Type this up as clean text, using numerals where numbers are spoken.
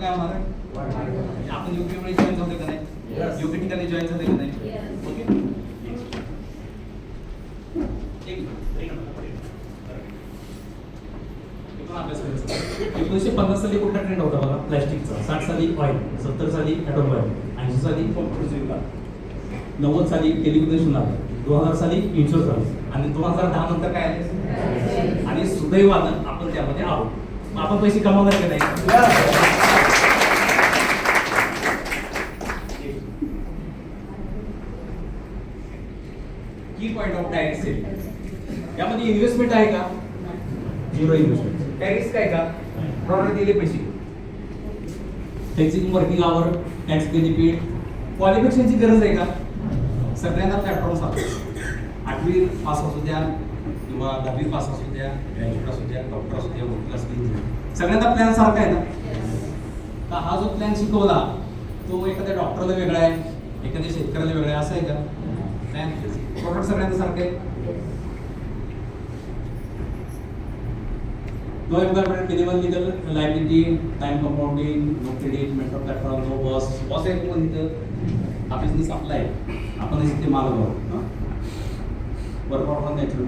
काय होणार आहे? आपण योग्य वेळी जॉईन झाले का नाही? योग्य ठिकाणी जॉईन झाले का नाही? ओके. अभ्यास करायचा. 1950 साली कुठला ट्रेंड होता बघा प्लॅस्टिकचा, 60 साली ऑइल, 70 साली ऑटोमोबाईल, 80 साली 90 साली टेलिकम्युनिकेशन आलं, 2000 साली इन्शुरन्स आलं आणि 2010 नंतर काय आले? आणि सुदैवानं आपण त्यामध्ये आहोत. मग आपण पैसे कमावणार की नाही? की पॉइंट ऑफ डायरेक्ट सेल यामध्ये इन्व्हेस्टमेंट आहे का? Zero investment. काय रिस्क आहे का? प्रॉडक्ट दिले पैसे. Flexible working hour, tax benefit, क्वालिफिकेशनची गरज आहे का? सगळ्यांना प्लॅटफॉर्म सापडेल. 8वी पास असू द्या किंवा 10वी पास असू द्या, ग्रॅज्युएट असू द्या, डॉक्टर असू द्या, वकील असू द्या, सगळ्यांना प्लॅन सारखा आहे ना? तर हा जो प्लॅन शिकवला तो एखाद्या डॉक्टरला वेगळा आहे, एखाद्या शेतकऱ्याला वेगळा आहे, असं आहे का? प्लॅन प्रोडक्ट सगळ्यांना सारखं आहे. No employment, minimum legal liability, time compounding, no credit, mentor platform, no boss. Boss आहे कोण इथं? हा बिझनेस आपला आहे, आपण इथे मालक आहोत. Work of natural